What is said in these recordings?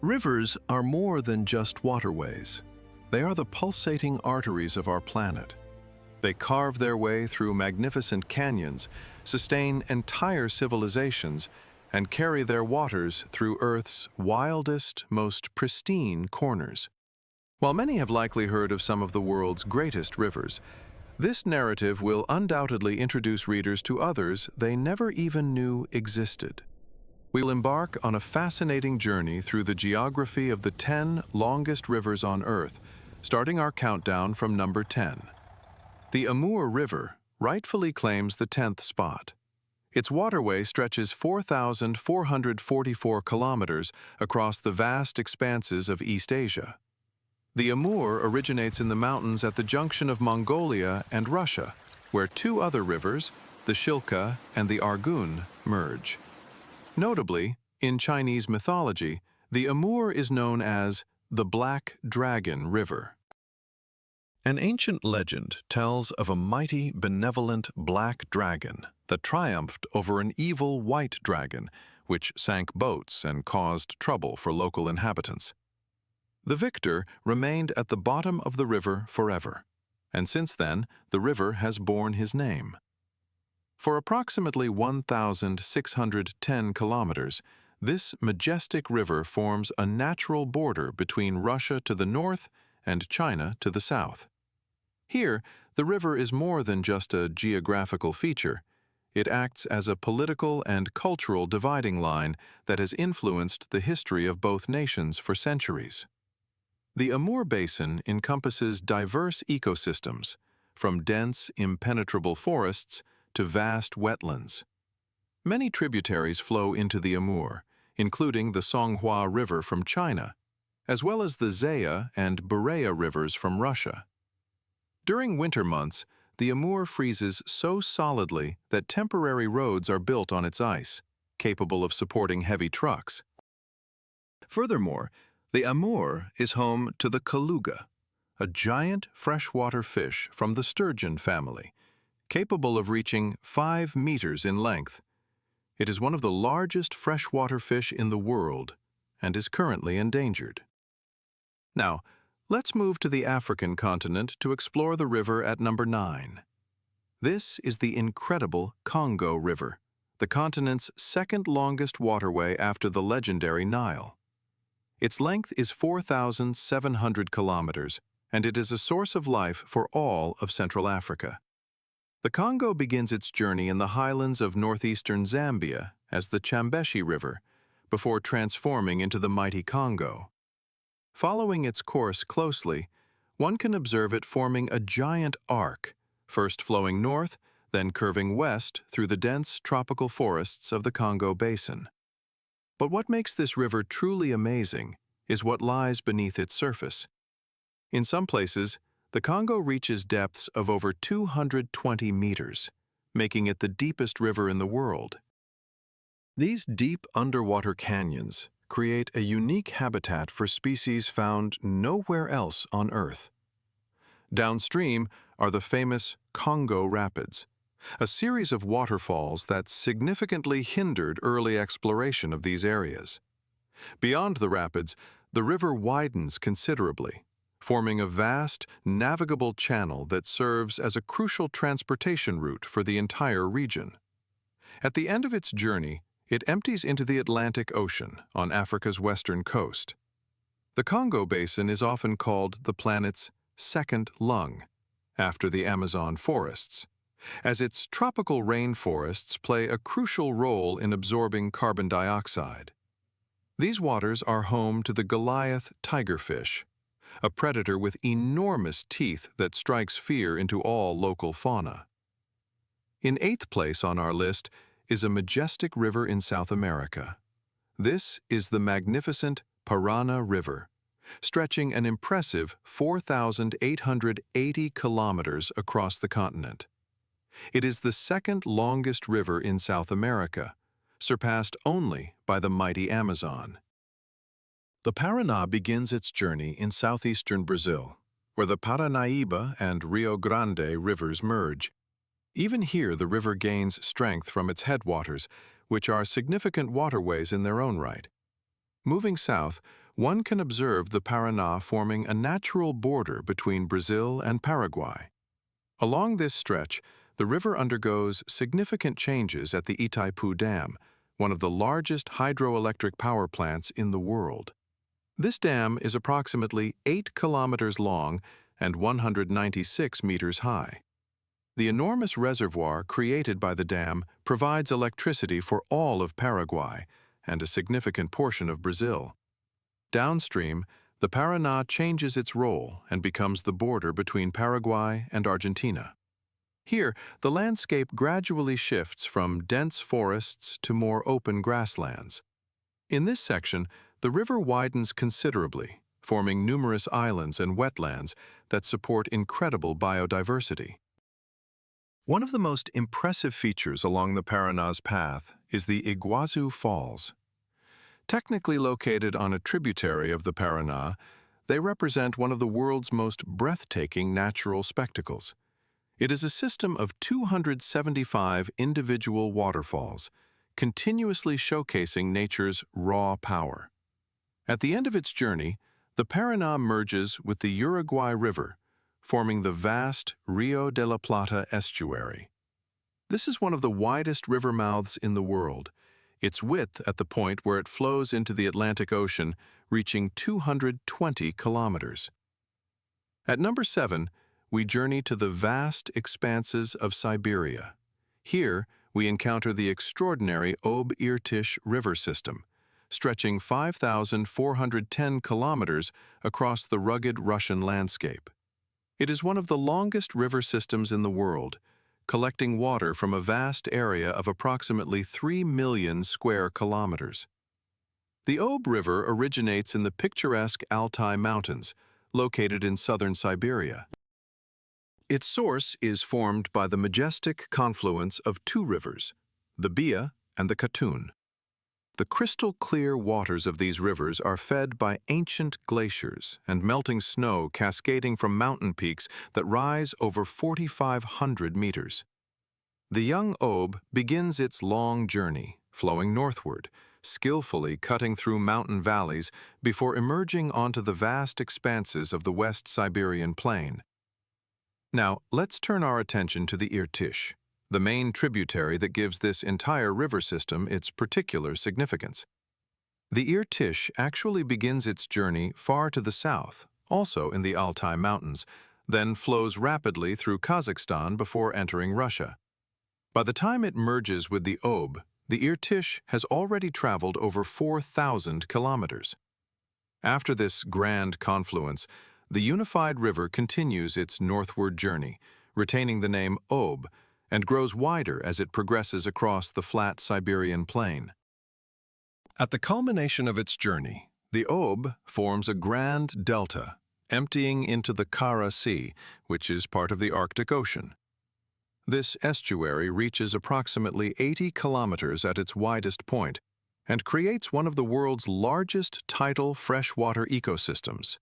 Rivers are more than just waterways. They are the pulsating arteries of our planet. They carve their way through magnificent canyons, sustain entire civilizations, and carry their waters through Earth's wildest, most pristine corners. While many have likely heard of some of the world's greatest rivers, this narrative will undoubtedly introduce readers to others they never even knew existed. We'll embark on a fascinating journey through the geography of the 10 longest rivers on Earth, starting our countdown from number 10. The Amur River rightfully claims the 10th spot. Its waterway stretches 4,444 kilometers across the vast expanses of East Asia. The Amur originates in the mountains at the junction of Mongolia and Russia, where two other rivers, the Shilka and the Argun, merge. Notably, in Chinese mythology, the Amur is known as the Black Dragon River. An ancient legend tells of a mighty, benevolent black dragon that triumphed over an evil white dragon, which sank boats and caused trouble for local inhabitants. The victor remained at the bottom of the river forever, and since then, the river has borne his name. For approximately 1,610 kilometers, this majestic river forms a natural border between Russia to the north and China to the south. Here, the river is more than just a geographical feature. It acts as a political and cultural dividing line that has influenced the history of both nations for centuries. The Amur Basin encompasses diverse ecosystems, from dense, impenetrable forests to vast wetlands. Many tributaries flow into the Amur, including the Songhua River from China, as well as the Zaya and Bureya rivers from Russia. During winter months, the Amur freezes so solidly that temporary roads are built on its ice, capable of supporting heavy trucks. Furthermore, the Amur is home to the kaluga, a giant freshwater fish from the sturgeon family, capable of reaching 5 meters in length. It is one of the largest freshwater fish in the world and is currently endangered. Now, let's move to the African continent to explore the river at number 9. This is the incredible Congo River, the continent's second longest waterway after the legendary Nile. Its length is 4,700 kilometers, and it is a source of life for all of Central Africa. The Congo begins its journey in the highlands of northeastern Zambia as the Chambeshi River, before transforming into the mighty Congo. Following its course closely, one can observe it forming a giant arc, first flowing north, then curving west through the dense tropical forests of the Congo Basin. But what makes this river truly amazing is what lies beneath its surface. In some places, the Congo reaches depths of over 220 meters, making it the deepest river in the world. These deep underwater canyons create a unique habitat for species found nowhere else on Earth. Downstream are the famous Congo Rapids, a series of waterfalls that significantly hindered early exploration of these areas. Beyond the rapids, the river widens considerably, forming a vast, navigable channel that serves as a crucial transportation route for the entire region. At the end of its journey, it empties into the Atlantic Ocean on Africa's western coast. The Congo Basin is often called the planet's second lung, after the Amazon forests, as its tropical rainforests play a crucial role in absorbing carbon dioxide. These waters are home to the Goliath tigerfish, a predator with enormous teeth that strikes fear into all local fauna. In 8th place on our list is a majestic river in South America. This is the magnificent Paraná River, stretching an impressive 4,880 kilometers across the continent. It is the second longest river in South America, surpassed only by the mighty Amazon. The Paraná begins its journey in southeastern Brazil, where the Paranaíba and Rio Grande rivers merge. Even here, the river gains strength from its headwaters, which are significant waterways in their own right. Moving south, one can observe the Paraná forming a natural border between Brazil and Paraguay. Along this stretch, the river undergoes significant changes at the Itaipu Dam, one of the largest hydroelectric power plants in the world. This dam is approximately 8 kilometers long and 196 meters high. The enormous reservoir created by the dam provides electricity for all of Paraguay and a significant portion of Brazil. Downstream, the Paraná changes its role and becomes the border between Paraguay and Argentina. Here, the landscape gradually shifts from dense forests to more open grasslands. In this section, the river widens considerably, forming numerous islands and wetlands that support incredible biodiversity. One of the most impressive features along the Paraná's path is the Iguazu Falls. Technically located on a tributary of the Paraná, they represent one of the world's most breathtaking natural spectacles. It is a system of 275 individual waterfalls, continuously showcasing nature's raw power. At the end of its journey, the Paraná merges with the Uruguay River, forming the vast Rio de la Plata estuary. This is one of the widest river mouths in the world, its width at the point where it flows into the Atlantic Ocean reaching 220 kilometers. At number 7, we journey to the vast expanses of Siberia. Here, we encounter the extraordinary Ob-Irtysh River system, stretching 5,410 kilometers across the rugged Russian landscape. It is one of the longest river systems in the world, collecting water from a vast area of approximately 3 million square kilometers. The Ob River originates in the picturesque Altai Mountains, located in southern Siberia. Its source is formed by the majestic confluence of two rivers, the Bia and the Katun. The crystal-clear waters of these rivers are fed by ancient glaciers and melting snow cascading from mountain peaks that rise over 4,500 meters. The young Ob begins its long journey, flowing northward, skillfully cutting through mountain valleys before emerging onto the vast expanses of the West Siberian plain. Now, let's turn our attention to the Irtysh, the main tributary that gives this entire river system its particular significance. The Irtysh actually begins its journey far to the south, also in the Altai Mountains, then flows rapidly through Kazakhstan before entering Russia. By the time it merges with the Ob, the Irtysh has already traveled over 4,000 kilometers. After this grand confluence, the unified river continues its northward journey, retaining the name Ob, and grows wider as it progresses across the flat Siberian plain. At the culmination of its journey, the Ob forms a grand delta, emptying into the Kara Sea, which is part of the Arctic Ocean. This estuary reaches approximately 80 kilometers at its widest point and creates one of the world's largest tidal freshwater ecosystems.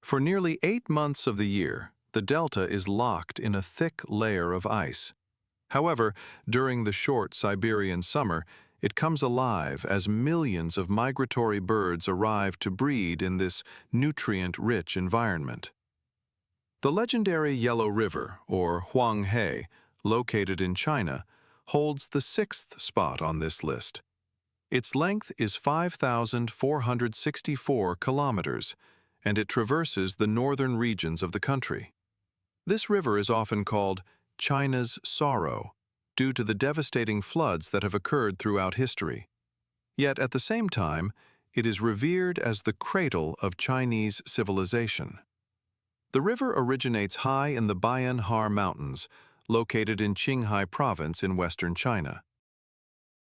For nearly 8 months of the year, the delta is locked in a thick layer of ice. However, during the short Siberian summer, it comes alive as millions of migratory birds arrive to breed in this nutrient-rich environment. The legendary Yellow River, or Huang He, located in China, holds the 6th spot on this list. Its length is 5,464 kilometers, and it traverses the northern regions of the country. This river is often called China's sorrow, due to the devastating floods that have occurred throughout history. Yet at the same time, it is revered as the cradle of Chinese civilization. The river originates high in the Bayan Mountains, located in Qinghai Province in western China.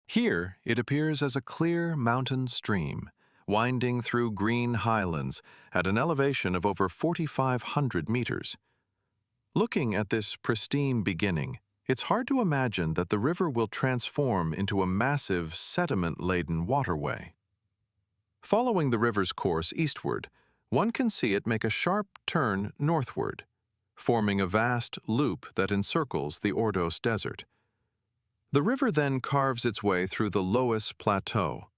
Here, it appears as a clear mountain stream, winding through green highlands at an elevation of over 4,500 meters. Looking at this pristine beginning, it's hard to imagine that the river will transform into a massive sediment-laden waterway. Following the river's course eastward, one can see it make a sharp turn northward, forming a vast loop that encircles the Ordos Desert. The river then carves its way through the Loess Plateau.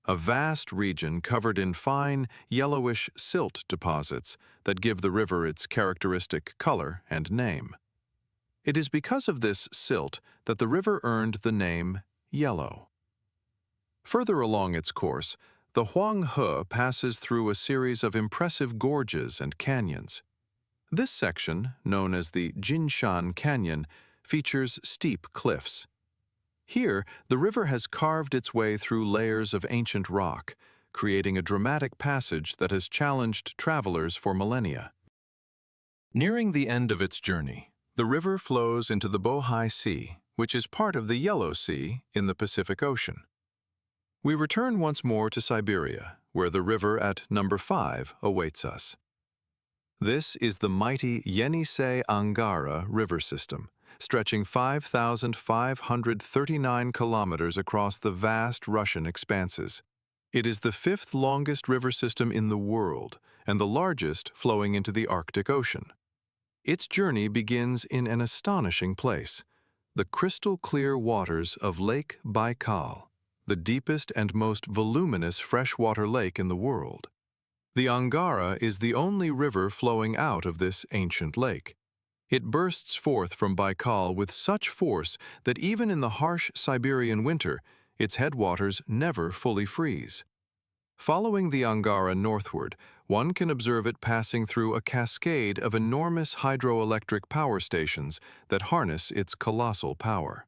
a vast region covered in fine, yellowish silt deposits that give the river its characteristic color and name. It is because of this silt that the river earned the name Yellow. Further along its course, the Huang He passes through a series of impressive gorges and canyons. This section, known as the Jinshan Canyon, features steep cliffs. Here, the river has carved its way through layers of ancient rock, creating a dramatic passage that has challenged travelers for millennia. Nearing the end of its journey, the river flows into the Bohai Sea, which is part of the Yellow Sea in the Pacific Ocean. We return once more to Siberia, where the river at number 5 awaits us. This is the mighty Yenisey-Angara river system, stretching 5,539 kilometers across the vast Russian expanses. It is the 5th longest river system in the world and the largest flowing into the Arctic Ocean. Its journey begins in an astonishing place, the crystal-clear waters of Lake Baikal, the deepest and most voluminous freshwater lake in the world. The Angara is the only river flowing out of this ancient lake. It bursts forth from Baikal with such force that even in the harsh Siberian winter, its headwaters never fully freeze. Following the Angara northward, one can observe it passing through a cascade of enormous hydroelectric power stations that harness its colossal power.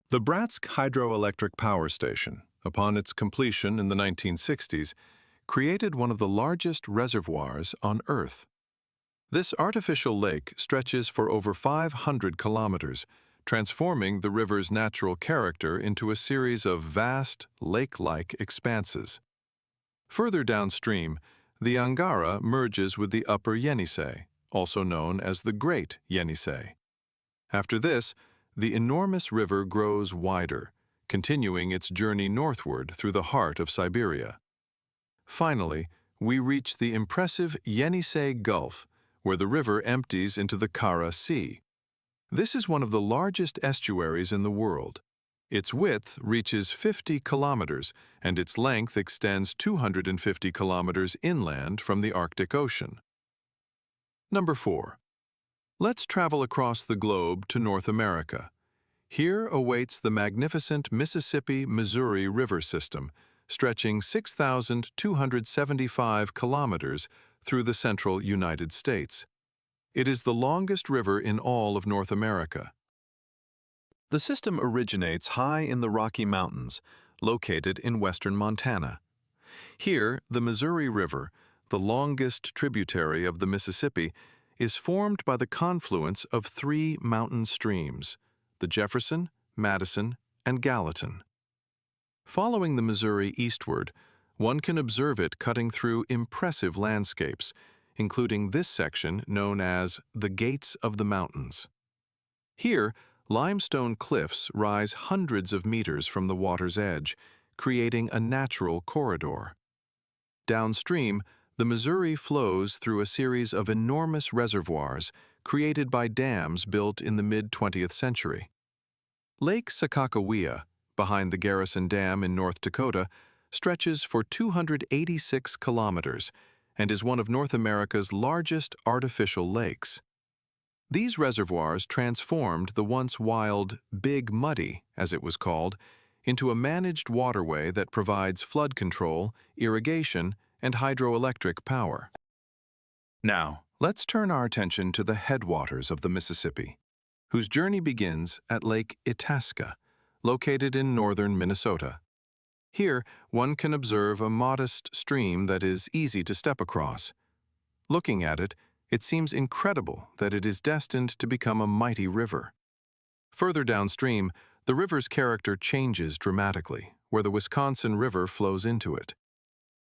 The Bratsk hydroelectric power station, upon its completion in the 1960s, created one of the largest reservoirs on Earth. This artificial lake stretches for over 500 kilometers, transforming the river's natural character into a series of vast, lake-like expanses. Further downstream, the Angara merges with the upper Yenisei, also known as the Great Yenisei. After this, the enormous river grows wider, continuing its journey northward through the heart of Siberia. Finally, we reach the impressive Yenisei Gulf, where the river empties into the Kara Sea. This is one of the largest estuaries in the world. Its width reaches 50 kilometers, and its length extends 250 kilometers inland from the Arctic Ocean. Number 4. Let's travel across the globe to North America. Here awaits the magnificent Mississippi-Missouri River system, stretching 6,275 kilometers through the central United States. It is the longest river in all of North America. The system originates high in the Rocky Mountains, located in western Montana. Here, the Missouri River, the longest tributary of the Mississippi, is formed by the confluence of 3 mountain streams, the Jefferson, Madison, and Gallatin. Following the Missouri eastward, one can observe it cutting through impressive landscapes, including this section known as the Gates of the Mountains. Here, limestone cliffs rise hundreds of meters from the water's edge, creating a natural corridor. Downstream, the Missouri flows through a series of enormous reservoirs created by dams built in the mid-20th century. Lake Sakakawea, behind the Garrison Dam in North Dakota, stretches for 286 kilometers and is one of North America's largest artificial lakes. These reservoirs transformed the once wild Big Muddy, as it was called, into a managed waterway that provides flood control, irrigation, and hydroelectric power. Now, let's turn our attention to the headwaters of the Mississippi, whose journey begins at Lake Itasca, located in northern Minnesota. Here, one can observe a modest stream that is easy to step across. Looking at it, it seems incredible that it is destined to become a mighty river. Further downstream, the river's character changes dramatically, where the Wisconsin River flows into it.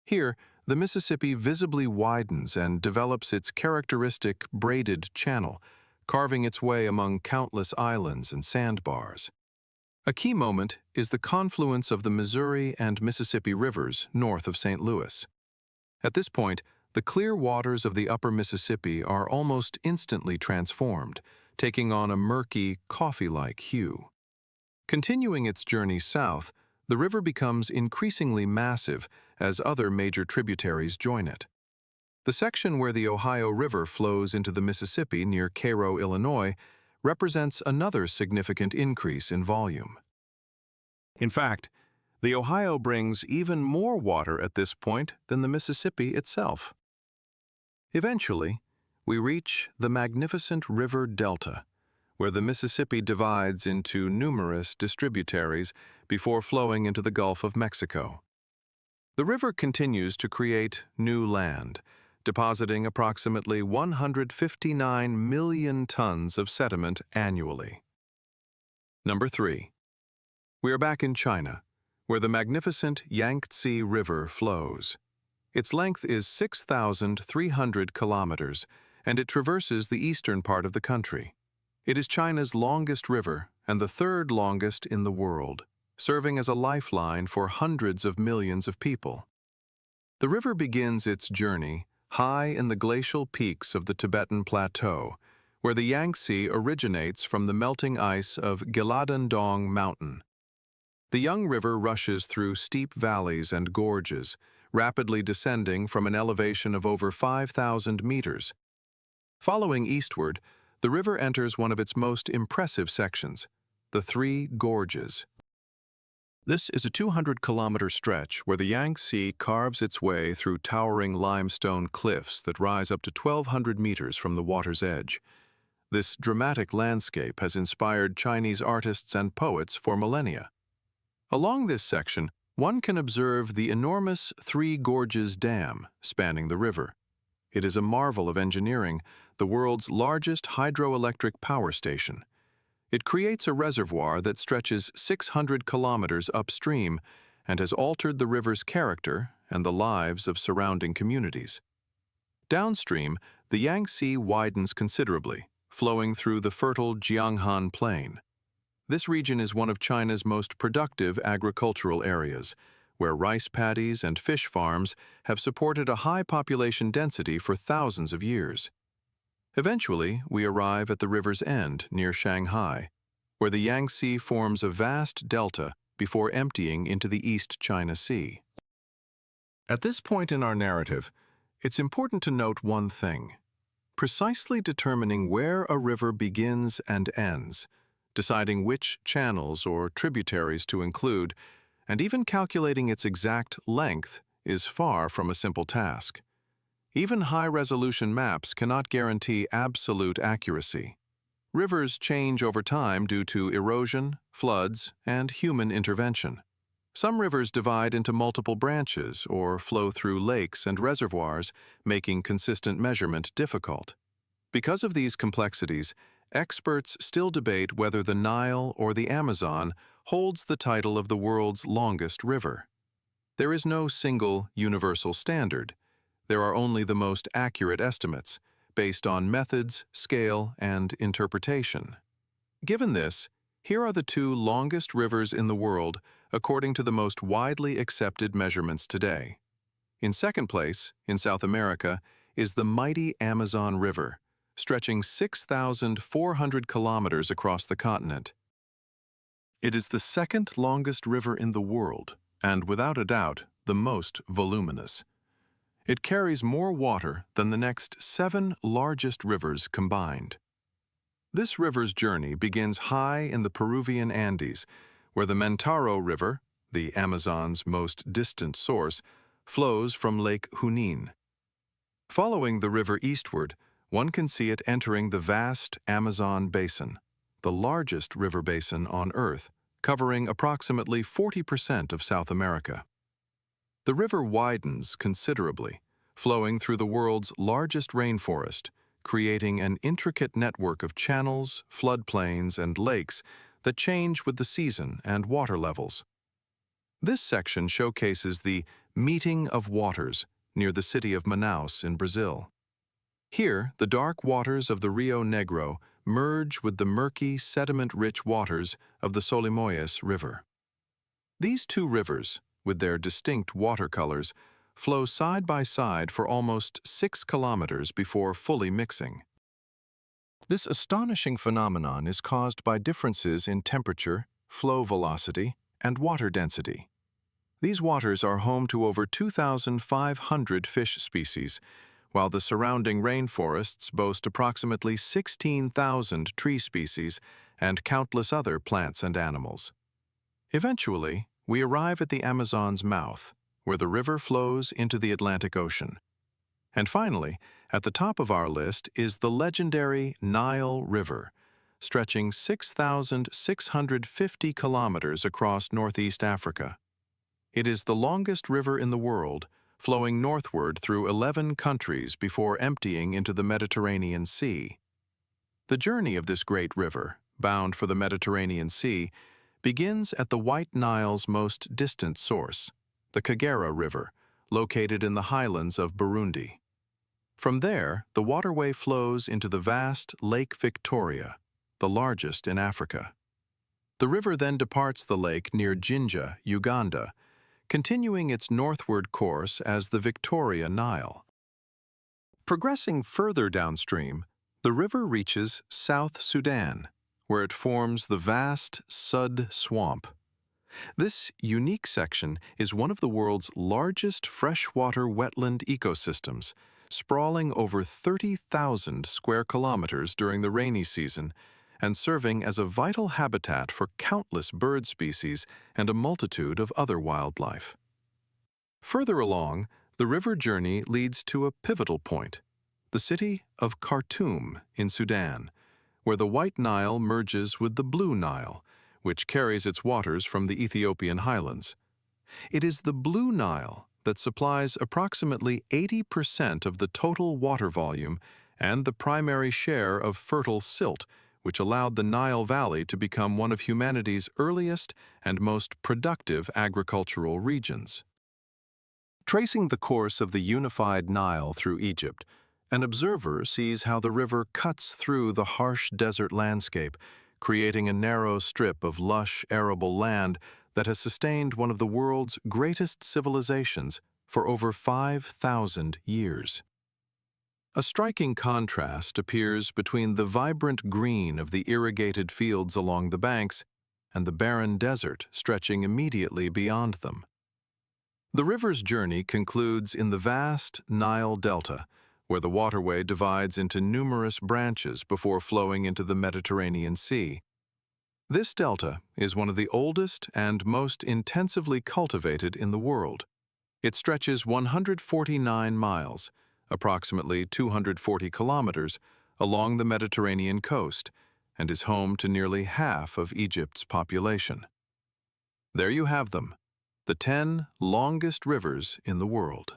Here, the Mississippi visibly widens and develops its characteristic braided channel, carving its way among countless islands and sandbars. A key moment is the confluence of the Missouri and Mississippi rivers north of St. Louis. At this point, the clear waters of the upper Mississippi are almost instantly transformed, taking on a murky, coffee-like hue. Continuing its journey south, The river becomes increasingly massive as other major tributaries join it. The section where the Ohio River flows into the Mississippi near Cairo, Illinois, represents another significant increase in volume. In fact, the Ohio brings even more water at this point than the Mississippi itself. Eventually, we reach the magnificent river delta, where the Mississippi divides into numerous distributaries before flowing into the Gulf of Mexico. The river continues to create new land, depositing approximately 159 million tons of sediment annually. Number 3. We are back in China, where the magnificent Yangtze River flows. Its length is 6,300 kilometers, and it traverses the eastern part of the country. It is China's longest river and the third longest in the world, serving as a lifeline for hundreds of millions of people. The river begins its journey high in the glacial peaks of the Tibetan Plateau, where the Yangtze originates from the melting ice of Geladendong Mountain. The young river rushes through steep valleys and gorges, rapidly descending from an elevation of over 5,000 meters. Following eastward, the river enters one of its most impressive sections, the Three Gorges. This is a 200-kilometer stretch where the Yangtze carves its way through towering limestone cliffs that rise up to 1,200 meters from the water's edge. This dramatic landscape has inspired Chinese artists and poets for millennia. Along this section, one can observe the enormous Three Gorges Dam spanning the river. It is a marvel of engineering, the world's largest hydroelectric power station. It creates a reservoir that stretches 600 kilometers upstream and has altered the river's character and the lives of surrounding communities. Downstream, the Yangtze widens considerably, flowing through the fertile Jianghan Plain. This region is one of China's most productive agricultural areas, where rice paddies and fish farms have supported a high population density for thousands of years. Eventually, we arrive at the river's end near Shanghai, where the Yangtze forms a vast delta before emptying into the East China Sea. At this point in our narrative, it's important to note one thing. Precisely determining where a river begins and ends, deciding which channels or tributaries to include, and even calculating its exact length is far from a simple task. Even high-resolution maps cannot guarantee absolute accuracy. Rivers change over time due to erosion, floods, and human intervention. Some rivers divide into multiple branches or flow through lakes and reservoirs, making consistent measurement difficult. Because of these complexities, experts still debate whether the Nile or the Amazon holds the title of the world's longest river. There is no single, universal standard. There are only the most accurate estimates, based on methods, scale, and interpretation. Given this, here are the two longest rivers in the world according to the most widely accepted measurements today. In second place, in South America, is the mighty Amazon River, stretching 6,400 kilometers across the continent. It is the second longest river in the world, and without a doubt, the most voluminous. It carries more water than the next 7 largest rivers combined. This river's journey begins high in the Peruvian Andes, where the Mantaro River, the Amazon's most distant source, flows from Lake Junin. Following the river eastward, one can see it entering the vast Amazon Basin, the largest river basin on Earth, covering approximately 40% of South America. The river widens considerably, flowing through the world's largest rainforest, creating an intricate network of channels, floodplains, and lakes that change with the season and water levels. This section showcases the meeting of waters near the city of Manaus in Brazil. Here, the dark waters of the Rio Negro merge with the murky, sediment-rich waters of the Solimões River. These two rivers, with their distinct watercolors, flow side by side for almost 6 kilometers before fully mixing. This astonishing phenomenon is caused by differences in temperature, flow velocity, and water density. These waters are home to over 2,500 fish species, while the surrounding rainforests boast approximately 16,000 tree species and countless other plants and animals. Eventually, we arrive at the Amazon's mouth, where the river flows into the Atlantic Ocean. And finally, at the top of our list is the legendary Nile River, stretching 6,650 kilometers across northeast Africa. It is the longest river in the world, flowing northward through 11 countries before emptying into the Mediterranean Sea. The journey of this great river, bound for the Mediterranean Sea, begins at the White Nile's most distant source, the Kagera River, located in the highlands of Burundi. From there, the waterway flows into the vast Lake Victoria, the largest in Africa. The river then departs the lake near Jinja, Uganda, continuing its northward course as the Victoria Nile. Progressing further downstream, the river reaches South Sudan, where it forms the vast Sud Swamp. This unique section is one of the world's largest freshwater wetland ecosystems, sprawling over 30,000 square kilometers during the rainy season and serving as a vital habitat for countless bird species and a multitude of other wildlife. Further along, the river journey leads to a pivotal point, the city of Khartoum in Sudan, where the White Nile merges with the Blue Nile, which carries its waters from the Ethiopian highlands. It is the Blue Nile that supplies approximately 80% of the total water volume and the primary share of fertile silt, which allowed the Nile Valley to become one of humanity's earliest and most productive agricultural regions. Tracing the course of the unified Nile through Egypt, an observer sees how the river cuts through the harsh desert landscape, creating a narrow strip of lush, arable land that has sustained one of the world's greatest civilizations for over 5,000 years. A striking contrast appears between the vibrant green of the irrigated fields along the banks and the barren desert stretching immediately beyond them. The river's journey concludes in the vast Nile Delta, where the waterway divides into numerous branches before flowing into the Mediterranean Sea. This delta is one of the oldest and most intensively cultivated in the world. It stretches 149 miles, approximately 240 kilometers, along the Mediterranean coast, and is home to nearly half of Egypt's population. There you have them, the 10 longest rivers in the world.